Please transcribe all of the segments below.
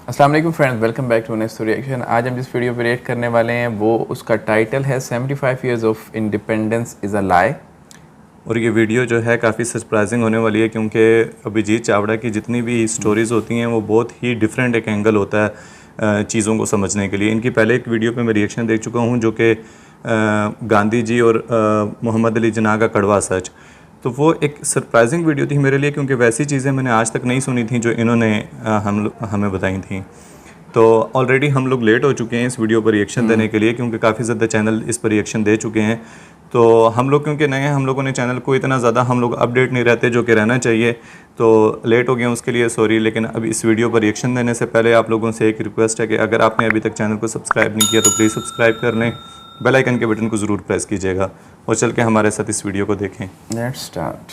अस्सलाम वालेकुम friends, welcome back to next reaction. आज हम जिस वीडियो पे रिएक्ट करने वाले हैं वो उसका टाइटल है 75 years of independence is a lie. और ये वीडियो जो है काफ़ी सरप्राइजिंग होने वाली है क्योंकि अभिजीत चावड़ा की जितनी भी स्टोरीज़ होती हैं वो बहुत ही डिफरेंट एक एंगल होता है चीज़ों को समझने के लिए। इनकी पहले एक वीडियो पे मैं रिएक्शन देख चुका हूँ जो कि गांधी जी और मोहम्मद अली जिन्ना का कड़वा सच। तो वो एक सरप्राइजिंग वीडियो थी मेरे लिए क्योंकि वैसी चीज़ें मैंने आज तक नहीं सुनी थी जो इन्होंने हमें बताई थी। तो ऑलरेडी हम लोग लेट हो चुके हैं इस वीडियो पर रिएक्शन देने के लिए क्योंकि काफ़ी ज़्यादा चैनल इस पर रिएक्शन दे चुके हैं। तो हम लोग क्योंकि नए हैं, हम लोगों ने चैनल को इतना ज़्यादा हम लोग अपडेट नहीं रहते जो कि रहना चाहिए, तो लेट हो गए उसके लिए सॉरी। लेकिन अब इस वीडियो पर रिएक्शन देने से पहले आप लोगों से एक रिक्वेस्ट है कि अगर आपने अभी तक चैनल को सब्सक्राइब नहीं किया तो प्लीज़ सब्सक्राइब कर लें, बेल आइकन के बटन को ज़रूर प्रेस कीजिएगा और चल के हमारे साथ इस वीडियो को देखें। Let's start.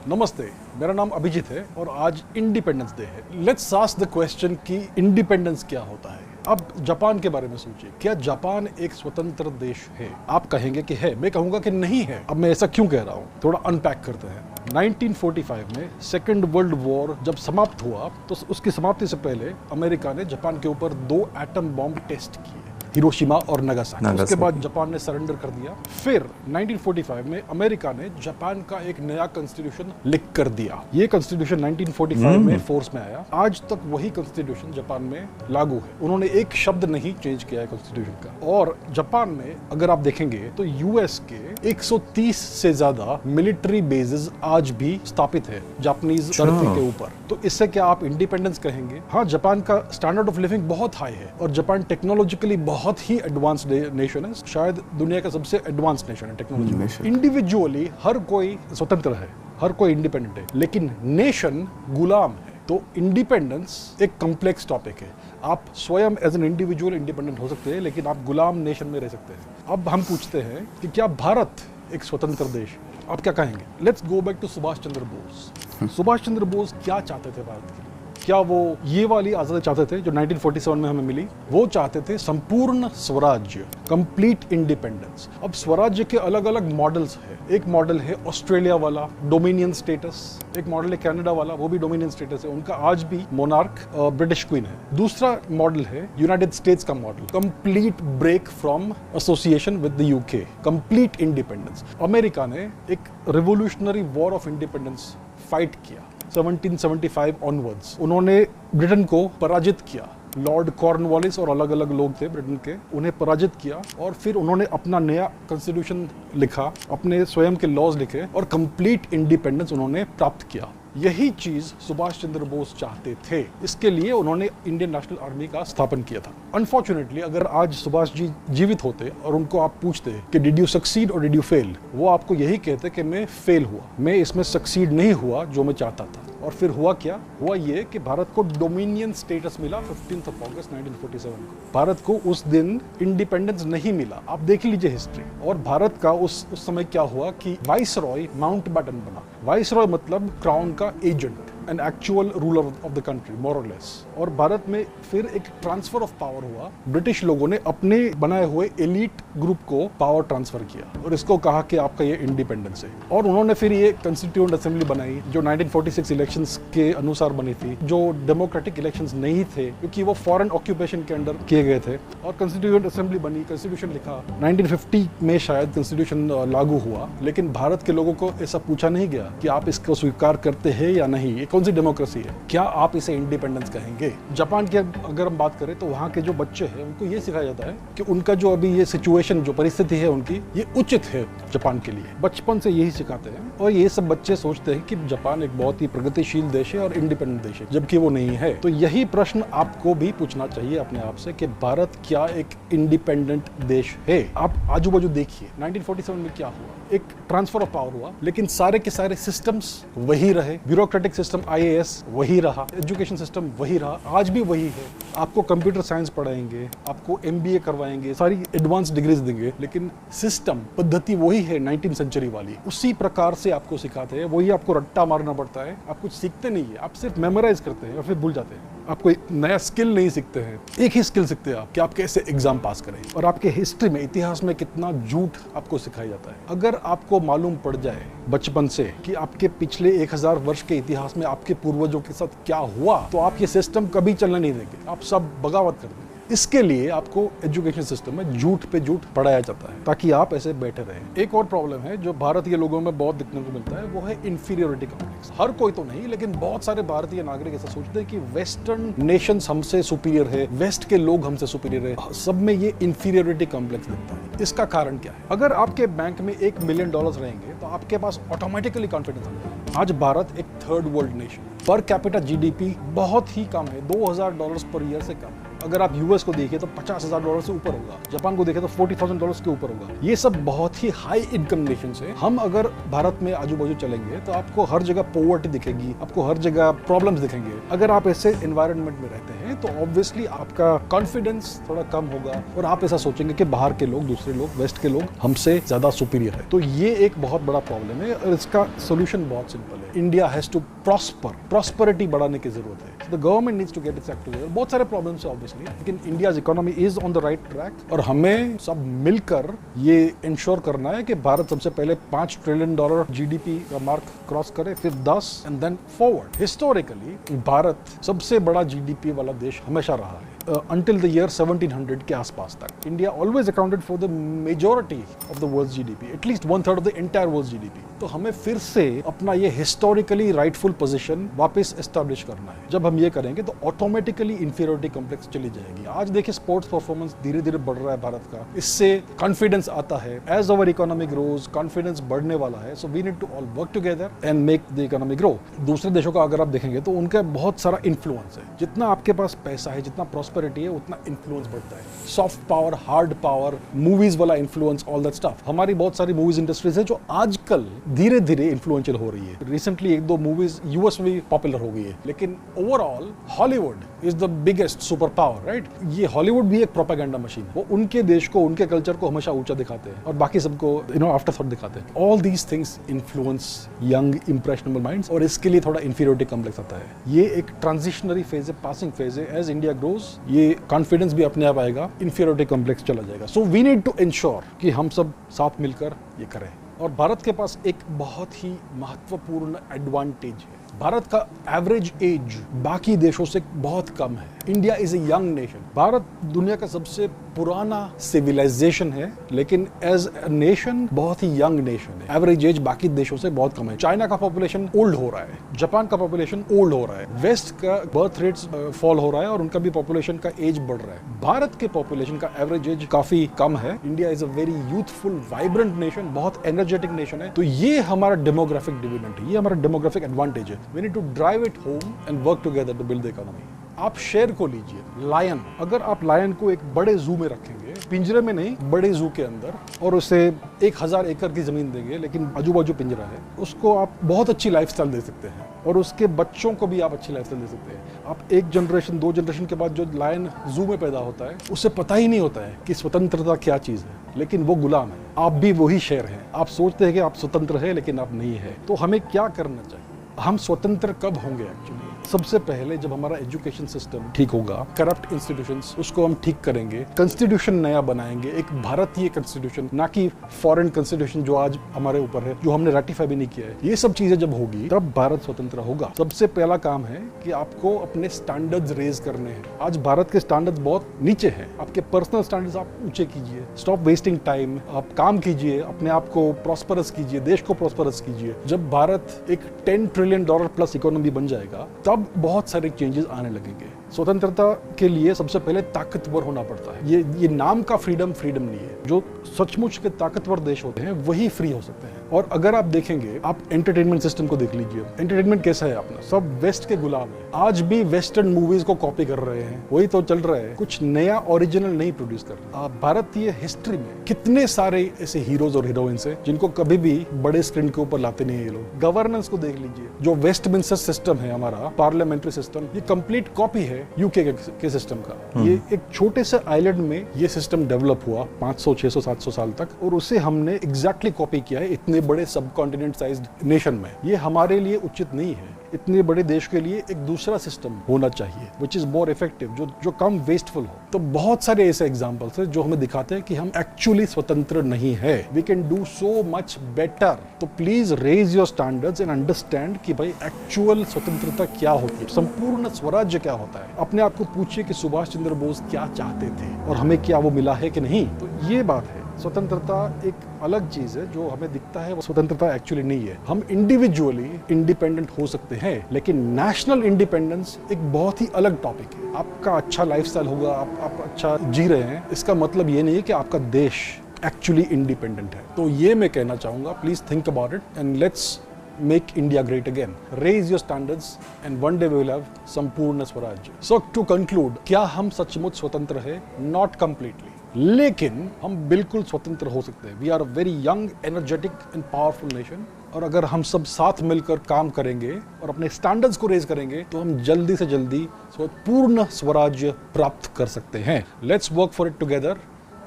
नमस्ते, मेरा नाम अभिजीत है और आज इंडिपेंडेंस डे है। लेट्स आस्क द क्वेश्चन कि इंडिपेंडेंस क्या होता है। अब जापान के बारे में सोचिए, क्या जापान एक स्वतंत्र देश है? आप कहेंगे कि है, मैं कहूंगा कि नहीं है। अब मैं ऐसा क्यों कह रहा हूं, थोड़ा अनपैक करते हैं। 1945 में सेकेंड वर्ल्ड वॉर जब समाप्त हुआ तो उसकी समाप्ति से पहले अमेरिका ने जापान के ऊपर 2 एटम बॉम्ब टेस्ट किए, हिरोशिमा और नागासाकी। उसके बाद जापान ने सरेंडर कर दिया। फिर 1945 में अमेरिका ने जापान का एक नया कॉन्स्टिट्यूशन लिख कर दिया। ये कॉन्स्टिट्यूशन 1945 में फोर्स में आया। आज तक वही कॉन्स्टिट्यूशन जापान में लागू है। उन्होंने एक शब्द नहीं चेंज किया है कॉन्स्टिट्यूशन का। और जापान में अगर आप देखेंगे तो यूएस के 130 से ज्यादा मिलिट्री बेसेस आज भी स्थापित है जापानीज धरती के ऊपर। तो इससे क्या आप इंडिपेंडेंस कहेंगे? हाँ, जापान का स्टैंडर्ड ऑफ लिविंग बहुत हाई है और जापान टेक्नोलॉजिकली बहुत ही एडवांस्ड नेशन है, शायद दुनिया का सबसे एडवांस्ड नेशन है टेक्नोलॉजी में। इंडिविजुअली हर कोई स्वतंत्र है, हर कोई इंडिपेंडेंट है, लेकिन नेशन गुलाम है। तो इंडिपेंडेंस एक कॉम्प्लेक्स टॉपिक है। आप स्वयं एज एन इंडिविजुअल इंडिपेंडेंट हो सकते हैं, लेकिन आप गुलाम नेशन में रह सकते हैं। अब हम पूछते हैं कि क्या भारत एक स्वतंत्र देश है? आप क्या कहेंगे? Let's go back to Subhash Chandra Bose. Subhash Chandra Bose क्या चाहते थे भारत के लिए? क्या वो ये वाली आज़ादी चाहते थे जो 1947 में हमें मिली? वो चाहते थे संपूर्ण स्वराज्य, कंप्लीट इंडिपेंडेंस। अब स्वराज्य के अलग अलग मॉडल्स हैं। एक मॉडल है ऑस्ट्रेलिया वाला, डोमिनियन स्टेटस। एक मॉडल है कनाडा वाला, वो भी डोमिनियन स्टेटस है। उनका आज भी मोनार्क ब्रिटिश क्वीन है। दूसरा मॉडल है यूनाइटेड स्टेट्स का model, complete break from association with the UK, complete independence. America ने एक revolutionary war of independence fight किया 1775 ऑनवर्ड्स। उन्होंने ब्रिटेन को पराजित किया। लॉर्ड कॉर्नवालिस और अलग अलग लोग थे ब्रिटेन के, उन्हें पराजित किया और फिर उन्होंने अपना नया कॉन्स्टिट्यूशन लिखा, अपने स्वयं के लॉज लिखे और कंप्लीट इंडिपेंडेंस उन्होंने प्राप्त किया। यही चीज सुभाष चंद्र बोस चाहते थे। इसके लिए उन्होंने इंडियन नेशनल आर्मी का स्थापन किया था। अनफॉर्चुनेटली अगर आज सुभाष जी जीवित होते और उनको आप पूछते कि डिड यू सक्सीड और डिड यू फेल, वो आपको यही कहते कि मैं फेल हुआ, मैं इसमें सक्सीड नहीं हुआ जो मैं चाहता था। और फिर हुआ क्या? हुआ ये कि भारत को डोमिनियन स्टेटस मिला 15 अगस्त 1947 को। भारत को उस दिन इंडिपेंडेंस नहीं मिला। आप देख लीजिए हिस्ट्री। और भारत का उस समय क्या हुआ कि वाइसरॉय माउंटबेटन बना। वाइसरॉय मतलब क्राउन का agent, an actual ruler of the country more और लेस। और भारत में फिर एक ट्रांसफर ऑफ पावर हुआ। ब्रिटिश लोगों ने अपने बनाए हुए एलीट ग्रुप को पावर ट्रांसफर किया और इसको कहा कि आपका ये इंडिपेंडेंस है। और उन्होंने फिर ये कंस्टिट्यूएंट असेंबली बनाई जो 1946 इलेक्शंस के अनुसार बनी थी, जो डेमोक्रेटिक इलेक्शंस नहीं थे क्योंकि वो फॉरेन ऑक्यूपेशन के अंडर किए गए थे। और कंस्टिट्यूएंट असेंबली बनी, कॉन्स्टिट्यूशन लिखा। 1950 में शायद कॉन्स्टिट्यूशन लागू हुआ, लेकिन भारत के लोगों को ऐसा पूछा नहीं गया कि आप इसको स्वीकार करते हैं या नहीं, ये कौन सी डेमोक्रेसी है, क्या आप इसे इंडिपेंडेंस कहेंगे? जापान की अगर हम बात करें तो वहाँ के जो बच्चे हैं उनको ये सिखाया जाता है कि उनका जो अभी ये सिचुएशन, जो परिस्थिति है उनकी, ये उचित है जापान के लिए। बचपन से यही सिखाते हैं और ये सब बच्चे सोचते हैं कि जापान एक बहुत ही प्रगतिशील देश है और इंडिपेंडेंट देश है, जबकि वो नहीं है। तो यही प्रश्न आपको भी पूछना चाहिए अपने आप से कि भारत क्या एक इंडिपेंडेंट देश है? आप आजू बाजू देखिए 1947 में क्या हुआ। एक ट्रांसफर ऑफ पावर हुआ, लेकिन सारे के सारे सिस्टम्स वही रहे। ब्यूरोक्रेटिक सिस्टम IAS वही रहा, एजुकेशन सिस्टम वही रहा, आज भी वही है। आपको कंप्यूटर साइंस पढ़ाएंगे, आपको MBA करवाएंगे, सारी एडवांस डिग्रीज देंगे, लेकिन सिस्टम पद्धति वही है 19th सेंचुरी वाली। उसी प्रकार से आपको सिखाते हैं, वही आपको रट्टा मारना पड़ता है। आप कुछ सीखते नहीं है, आप सिर्फ मेमोराइज करते हैं और फिर भूल जाते हैं। आप कोई नया स्किल नहीं सीखते हैं, एक ही स्किल सीखते हैं आप कि आप कैसे एग्जाम पास करें। और आपके हिस्ट्री में, इतिहास में कितना झूठ आपको सिखाया जाता है। अगर आपको मालूम पड़ जाए बचपन से कि आपके पिछले 1000 वर्ष के इतिहास में आपके पूर्वजों के साथ क्या हुआ, तो आप ये सिस्टम कभी चलने नहीं देंगे, आप सब बगावत कर देंगे। इसके लिए आपको एजुकेशन सिस्टम में झूठ पे झूठ पढ़ाया जाता है ताकि आप ऐसे बैठे रहें। एक और प्रॉब्लम है जो भारतीय लोगों में बहुत देखने को मिलता है, वो है इंफीरियोरिटी कॉम्प्लेक्स। हर कोई तो नहीं, लेकिन बहुत सारे भारतीय नागरिक ऐसा सोचते हैं कि वेस्टर्न नेशंस हमसे सुपीरियर है, वेस्ट के लोग हमसे सुपीरियर है। सब में ये इंफीरियोरिटी कॉम्प्लेक्स दिखता है। इसका कारण क्या है? अगर आपके बैंक में $1 मिलियन रहेंगे तो आपके पास ऑटोमेटिकली कॉन्फिडेंस आ जाएगा। आज भारत एक third world nation, per capita GDP बहुत ही कम है, $2000 पर ईयर से कम है। अगर आप यूएस को देखिए तो $50,000 से ऊपर होगा, जापान को देखें तो $40,000 के ऊपर होगा। ये सब बहुत ही हाई इनकम नेशन है। हम अगर भारत में आजू बाजू चलेंगे तो आपको हर जगह पॉवर्टी दिखेगी, आपको हर जगह प्रॉब्लम्स दिखेंगे। अगर आप ऐसे एनवायरनमेंट में रहते हैं तो ऑब्वियसली आपका कॉन्फिडेंस थोड़ा कम होगा और आप ऐसा सोचेंगे कि बाहर के लोग, दूसरे लोग, वेस्ट के लोग हमसे ज्यादा सुपीरियर है। तो ये एक बहुत बड़ा प्रॉब्लम है और इसका सोल्यूशन बहुत सिंपल है। इंडिया हैज टू प्रॉस्पेरिटी बढ़ाने की जरूरत है। The government needs to get its act together. बहुत सारे प्रॉब्लम्स है ऑब्वियसली, लेकिन India's economy is on the right track और हमें सब मिलकर ये इंश्योर करना है कि भारत सबसे पहले $5 ट्रिलियन जीडीपी का मार्क क्रॉस करे, फिर 10 and then forward. Historically Bharat सबसे बड़ा जीडीपी वाला देश हमेशा रहा है until the year 1700 के आसपास तक। India always accounted for the majority of the world's GDP, at least 1/3 of the entire world's GDP। तो हमें फिर से अपना ये हिस्टोरिकली राइटफुल पोजीशन वापस एस्टैब्लिश करना है। जब हम ये करेंगे तो ऑटोमेटिकली इंफीरियोरिटी कॉम्प्लेक्स चली जाएगी। आज देखिए स्पोर्ट्स परफॉर्मेंस धीरे धीरे बढ़ रहा है भारत का, इससे कॉन्फिडेंस आता है। As our economy grows, confidence बढ़ने वाला है। So we need to all work together and make the economy grow. दूसरे देशों का अगर आप देखेंगे तो उनका बहुत सारा इन्फ्लुएंस है। जितना आपके पास पैसा है, जितना प्रॉस्पेरिटी है, उतना इन्फ्लुएंस बढ़ता है। Soft power, hard power, movies वाला इन्फ्लुएंस, ऑल दैट स्टफ। हमारी बहुत सारी मूवीज इंडस्ट्रीज है जो आजकल धीरे धीरे इन्फ्लुएंशियल हो रही है। रिसेंटली 1-2 मूवीज यूएस में भी पॉपुलर हो गई है, लेकिन overall Hollywood is the biggest super power, right? ये हॉलीवुड भी एक प्रोपेगेंडा मशीन। वो उनके देश को, उनके कल्चर को हमेशा ऊंचा दिखाते हैं और बाकी सबको आफ्टर थॉट दिखाते हैं। All these things influence young impressionable minds और इसके लिए थोड़ा इंफीरियोरिटी कॉम्प्लेक्स आता है। ये एक ट्रांजिशनरी फेज है, पासिंग फेज है। एज इंडिया ग्रोज ये कॉन्फिडेंस भी अपने आप आएगा, इंफीरियोरिटी कॉम्प्लेक्स चला जाएगा। So we need to ensure कि हम सब साथ मिलकर ये करें। और भारत के पास एक बहुत ही महत्वपूर्ण एडवांटेज है। भारत का एवरेज एज बाकी देशों से बहुत कम है। India is a young nation. Bharat दुनिया का सबसे पुराना सिविलाइजेशन है, लेकिन एज अ नेशन बहुत ही यंग नेशन है। एवरेज एज बाकी देशों से बहुत कम है। चाइना का पॉपुलेशन ओल्ड हो रहा है, जापान का पॉपुलेशन ओल्ड हो रहा है, वेस्ट का बर्थ रेट्स फॉल हो रहा है और उनका भी पॉपुलेशन का एज बढ़ रहा है। भारत के पॉपुलेशन का एवरेज एज काफी कम है। India is a very youthful, vibrant nation, बहुत एनर्जेटिक नेशन है। तो ये हमारा डेमोग्राफिक डिविडेंड है, ये हमारा डेमोग्राफिक एडवांटेज है। We need to drive it home and work together to build the economy। आप शेर को लीजिए, लायन। अगर आप लायन को एक बड़े जू में रखेंगे, पिंजरे में नहीं, बड़े जू के अंदर, और उसे 1000 एकड़ की जमीन देंगे लेकिन आजू बाजू पिंजरा है, उसको आप बहुत अच्छी लाइफस्टाइल दे सकते हैं और उसके बच्चों को भी आप अच्छी लाइफस्टाइल दे सकते हैं। आप 1 जनरेशन 2 जनरेशन के बाद जो लायन जू में पैदा होता है, उसे पता ही नहीं होता है कि स्वतंत्रता क्या चीज है, लेकिन वो गुलाम है। आप भी वही शेर हैं। आप सोचते हैं कि आप स्वतंत्र हैं, लेकिन आप नहीं है। तो हमें क्या करना चाहिए? हम स्वतंत्र कब होंगे एक्चुअली? सबसे पहले जब हमारा एजुकेशन सिस्टम ठीक होगा, करप्ट इंस्टीट्यूशंस उसको हम ठीक करेंगे, कॉन्स्टिट्यूशन नया बनाएंगे, एक भारतीय कॉन्स्टिट्यूशन, ना कि फॉरेन कॉन्स्टिट्यूशन जो आज हमारे ऊपर है, जो हमने रेटिफाई भी नहीं किया है। ये सब चीजें जब होगी तब भारत स्वतंत्र होगा। सबसे पहला काम है कि आपको अपने स्टैंडर्ड्स रेज करने हैं। आज भारत के स्टैंडर्ड्स बहुत नीचे हैं। आपके पर्सनल स्टैंडर्ड्स आप ऊंचे कीजिए, स्टॉप वेस्टिंग टाइम, आप काम कीजिए, अपने आप को प्रॉस्परस कीजिए, देश को प्रॉस्परस कीजिए। जब भारत एक $10 ट्रिलियन प्लस इकोनॉमी बन जाएगा, तब बहुत सारे चेंजेस आने लगेंगे। स्वतंत्रता के लिए सबसे पहले ताकतवर होना पड़ता है। ये नाम का फ्रीडम नहीं है। जो सचमुच के ताकतवर देश होते हैं वही फ्री हो सकते हैं। और अगर आप देखेंगे, आप एंटरटेनमेंट सिस्टम को देख लीजिए। एंटरटेनमेंट कैसा है अपना? सब वेस्ट के गुलाम है। आज भी वेस्टर्न मूवीज को कॉपी कर रहे हैं, वही तो चल रहा है, कुछ नया ओरिजिनल नहीं प्रोड्यूस कर रहे। भारतीय हिस्ट्री में कितने सारे ऐसे हीरोज और हीरोइंस हैं जिनको कभी भी बड़े स्क्रीन के ऊपर लाते नहीं है ये लोग। गवर्नेंस को देख लीजिए, जो वेस्टमिंस्टर सिस्टम है हमारा, पार्लियामेंट्री सिस्टम, ये कंप्लीट कॉपी है यूके के सिस्टम का। ये एक छोटे से आइलैंड में ये सिस्टम डेवलप हुआ 500, 600, 700 साल तक, और उसे हमने एग्जैक्टली कॉपी किया है इतने बड़े सब कॉन्टिनेंट साइज्ड नेशन में। ये हमारे लिए उचित नहीं है। इतने बड़े देश के लिए एक दूसरा सिस्टम होना चाहिए विच इज मोर इफेक्टिव, जो कम वेस्टफुल हो। तो बहुत सारे ऐसे एग्जांपल्स हैं जो हमें दिखाते हैं कि हम एक्चुअली स्वतंत्र नहीं है। We can do so much better. तो please raise your standards and understand कि भाई एक्चुअल स्वतंत्रता क्या होती है, संपूर्ण स्वराज्य क्या होता है। अपने आप को पूछिए कि सुभाष चंद्र बोस क्या चाहते थे और हमें क्या वो मिला है कि नहीं। तो ये बात है, स्वतंत्रता एक अलग चीज है। जो हमें दिखता है वो स्वतंत्रता एक्चुअली नहीं है। हम इंडिविजुअली इंडिपेंडेंट हो सकते हैं, लेकिन नेशनल इंडिपेंडेंस एक बहुत ही अलग टॉपिक है। आपका अच्छा लाइफस्टाइल होगा, आप अच्छा जी रहे हैं, इसका मतलब ये नहीं है कि आपका देश एक्चुअली इंडिपेंडेंट है। तो ये मैं कहना चाहूंगा, please think about it and let's make India great again. Raise your standards and one day we will have संपूर्ण स्वराज्य. So to conclude, क्या हम सचमुच स्वतंत्र है? Not completely. लेकिन हम बिल्कुल स्वतंत्र हो सकते हैं. We are a very young, energetic and powerful nation. और अगर हम सब साथ मिलकर काम करेंगे और अपने स्टैंडर्ड्स को रेज करेंगे तो हम जल्दी से जल्दी पूर्ण स्वराज्य प्राप्त कर सकते हैं. Let's work for it together.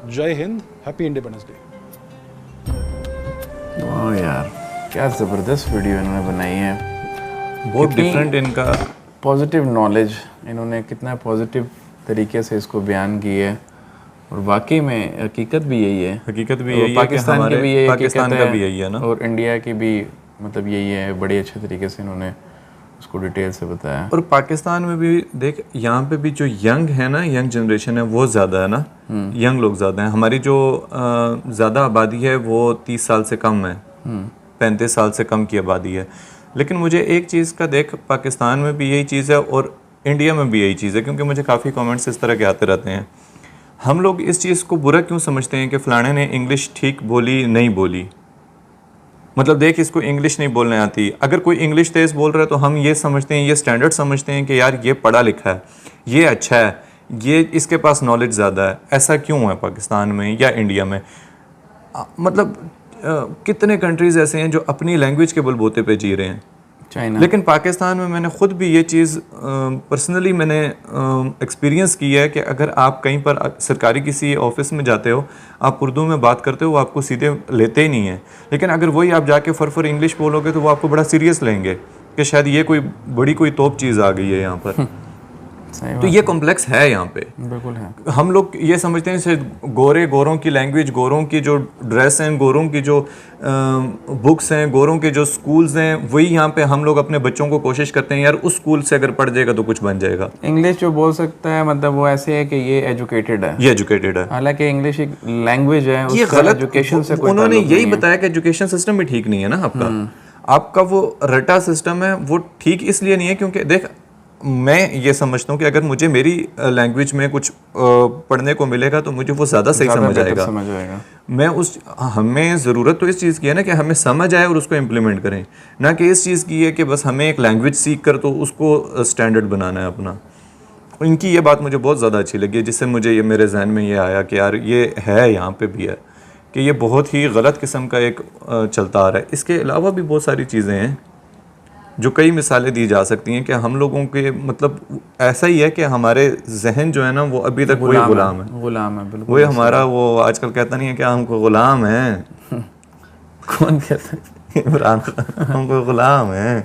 जय हिंद. Happy Independence Day. वाह यार, क्या ज़बरदस्त वीडियो इन्होंने बनाई है। बहुत डिफरेंट इनका पॉजिटिव नॉलेज, इन्होंने कितना पॉजिटिव तरीके से इसको बयान की है और वाकई में हकीकत भी यही है। हकीकत भी यही है, पाकिस्तान की भी यही पाकिस्तान का भी यही है ना, और इंडिया की भी मतलब यही है। बड़े अच्छे तरीके से इन्होंने उसको डिटेल से बताया। और पाकिस्तान में भी देख, यहाँ पे भी जो यंग है ना, यंग जनरेशन है वो ज़्यादा है ना, यंग लोग ज़्यादा हैं। हमारी जो ज़्यादा आबादी है वो 30 साल से कम है, 35 साल से कम की आबादी है। लेकिन मुझे एक चीज़ का देख, पाकिस्तान में भी यही चीज़ है और इंडिया में भी यही चीज़ है, क्योंकि मुझे काफ़ी कमेंट्स इस तरह के आते रहते हैं। हम लोग इस चीज़ को बुरा क्यों समझते हैं कि फ़लाने ने इंग्लिश ठीक बोली नहीं बोली, मतलब देख इसको इंग्लिश नहीं बोलने आती। अगर कोई इंग्लिश तेज़ बोल रहा है तो हम ये समझते हैं, ये स्टैंडर्ड समझते हैं कि यार ये पढ़ा लिखा है, ये अच्छा है, ये इसके पास नॉलेज ज़्यादा है। ऐसा क्यों है पाकिस्तान में या इंडिया में? मतलब कितने कंट्रीज़ ऐसे हैं जो अपनी लैंग्वेज के बलबूते पे जी रहे हैं, चाइना। लेकिन पाकिस्तान में मैंने ख़ुद भी ये चीज़ पर्सनली मैंने एक्सपीरियंस की है कि अगर आप कहीं पर सरकारी किसी ऑफिस में जाते हो, आप उर्दू में बात करते हो, वो आपको सीधे लेते ही नहीं है। लेकिन अगर वही आप जाके फर इंग्लिश बोलोगे तो वो आपको बड़ा सीरियस लेंगे कि शायद ये कोई बड़ी कोई तोप चीज़ आ गई है यहाँ पर। तो ये कॉम्प्लेक्स है यहाँ पे, बिल्कुल है। हम लोग ये समझते हैं शायद गोरों की लैंग्वेज, गोरों की जो ड्रेस हैं, गोरों की जो बुक्स हैं, गोरों के जो स्कूल्स हैं, वही यहाँ पे हम लोग अपने बच्चों को कोशिश करते हैं यार उस स्कूल से अगर पढ़ जाएगा तो कुछ बन जाएगा। इंग्लिश जो बोल सकता है मतलब वो ऐसे है कि ये एजुकेटेड है, ये एजुकेटेड है, हालांकि इंग्लिश एक लैंग्वेज है। ये गलत एजुकेशन से कोई उन्होंने यही बताया कि एजुकेशन सिस्टम भी ठीक नहीं है ना आपका वो रटा सिस्टम है, वो ठीक इसलिए नहीं है क्योंकि देख, मैं ये समझता हूँ कि अगर मुझे मेरी लैंग्वेज में कुछ पढ़ने को मिलेगा तो मुझे वो ज़्यादा सही समझ आएगा। मैं हमें ज़रूरत तो इस चीज़ की है ना कि हमें समझ आए और उसको इम्प्लीमेंट करें, ना कि इस चीज़ की है कि बस हमें एक लैंग्वेज सीख कर तो उसको स्टैंडर्ड बनाना है अपना। इनकी ये बात मुझे बहुत ज़्यादा अच्छी लगी, जिससे मुझे ये मेरे जहन में ये आया कि यार ये है, यहाँ पे भी है कि ये बहुत ही गलत किस्म का एक चलता आ रहा है। इसके अलावा भी बहुत सारी चीज़ें हैं जो कई मिसालें दी जा सकती हैं कि हम लोगों के मतलब ऐसा ही है कि हमारे जहन जो है ना वो अभी तक वही गुलाम है, बिल्कुल वही हमारा वो आजकल कहता नहीं है कि हमको गुलाम हैं। कौन कहता है? इमरान खान हमको गुलाम है।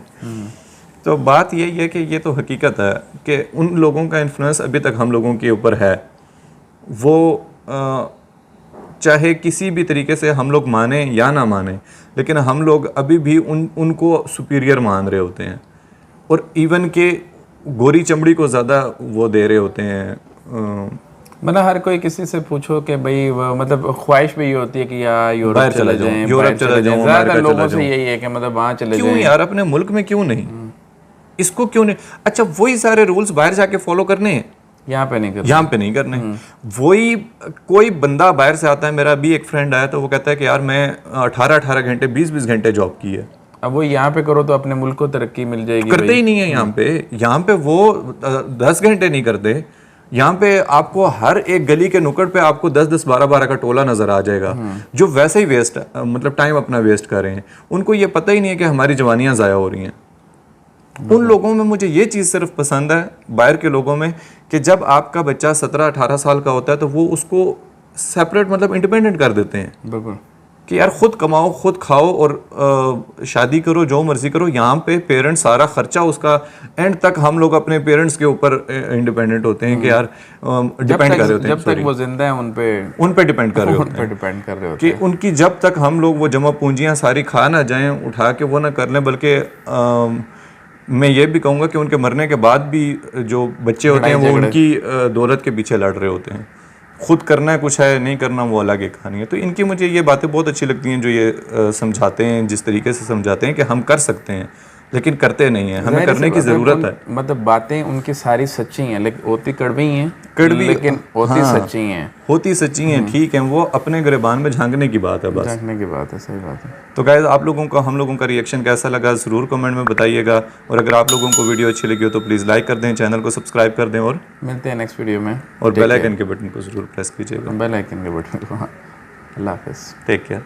तो बात यही है कि ये तो हकीकत है कि उन लोगों का इन्फ्लुएंस अभी तक हम लोगों के ऊपर है। वो चाहे किसी भी तरीके से हम लोग माने या ना माने, लेकिन हम लोग अभी भी उनको सुपीरियर मान रहे होते हैं और इवन के गोरी चमड़ी को ज़्यादा वो दे रहे होते हैं। मतलब हर कोई किसी से पूछो कि भाई मतलब ख्वाहिश भी ये होती है कि यार यूरोप चले जाएं, यूरोप चले जाएं, ज़्यादातर लोगों से यही है कि मतलब वहाँ चले जाएं। क्यों यार, अपने मुल्क में क्यों नहीं, इसको क्यों नहीं? अच्छा, वही सारे रूल्स बाहर जाके फॉलो करने हैं, यहाँ पे नहीं करने। वही कोई बंदा बाहर से आता है, मेरा अभी एक फ्रेंड आया तो वो कहता है कि यार मैं 18 घंटे 20 घंटे जॉब की है। अब वो यहाँ पे करो तो अपने मुल्क को तरक्की मिल जाएगी। करते ही नहीं है यहाँ पे वो 10 घंटे नहीं करते। यहाँ पे आपको हर एक गली के नुक्कड़ पे आपको 10-10 12-12 का टोला नजर आ जाएगा जो वैसे ही वेस्ट मतलब टाइम अपना वेस्ट कर रहे हैं। उनको ये पता ही नहीं है कि हमारी जवानियाँ ज़ाया हो रही हैं। उन लोगों में मुझे ये चीज़ सिर्फ पसंद है बाहर के लोगों में कि जब आपका बच्चा 17-18 साल का होता है तो वो उसको सेपरेट मतलब इंडिपेंडेंट कर देते हैं। बिल्कुल कि यार खुद कमाओ, खुद खाओ और शादी करो, जो मर्जी करो। यहाँ पे पेरेंट्स सारा खर्चा उसका एंड तक हम लोग अपने पेरेंट्स के ऊपर इंडिपेंडेंट होते हैं कि यार डिपेंड कर रहे होते हैं, जब तक वो जिंदा है उन पे डिपेंड कर रहे होते हैं डिपेंड कर रहे होते कि उनकी जब तक हम लोग वो जमा पूंजियाँ सारी खा ना जाएं, उठा के वो ना कर लें, बल्कि मैं ये भी कहूँगा कि उनके मरने के बाद भी जो बच्चे होते हैं वो उनकी दौलत के पीछे लड़ रहे होते हैं। खुद करना है कुछ है, नहीं करना वो अलग एक कहानी है। तो इनकी मुझे ये बातें बहुत अच्छी लगती हैं जो ये समझाते हैं, जिस तरीके से समझाते हैं कि हम कर सकते हैं लेकिन करते नहीं है, हमें करने की ज़रूरत है। मतलब बातें उनकी सारी सच्ची हैं, लेकिन होती कड़वी हैं, लेकिन होती सच्ची हैं, होती सच्ची हैं, ठीक है। वो अपने गिरबान में झांकने की बात है, बस झांकने की बात है, सही बात है। तो गाइस, आप लोगों को हम लोगों का रिएक्शन कैसा लगा ज़रूर कमेंट में बताइएगा, और अगर आप लोगों को वीडियो अच्छी लगी हो तो प्लीज़ लाइक कर दें, चैनल को सब्सक्राइब कर दें, और मिलते हैं नेक्स्ट वीडियो में। बेल आइकन के बटन को ज़रूर प्रेस कीजिएगा। बेल आइकन के बटन को। अल्लाह हाफिज़, टेक केयर।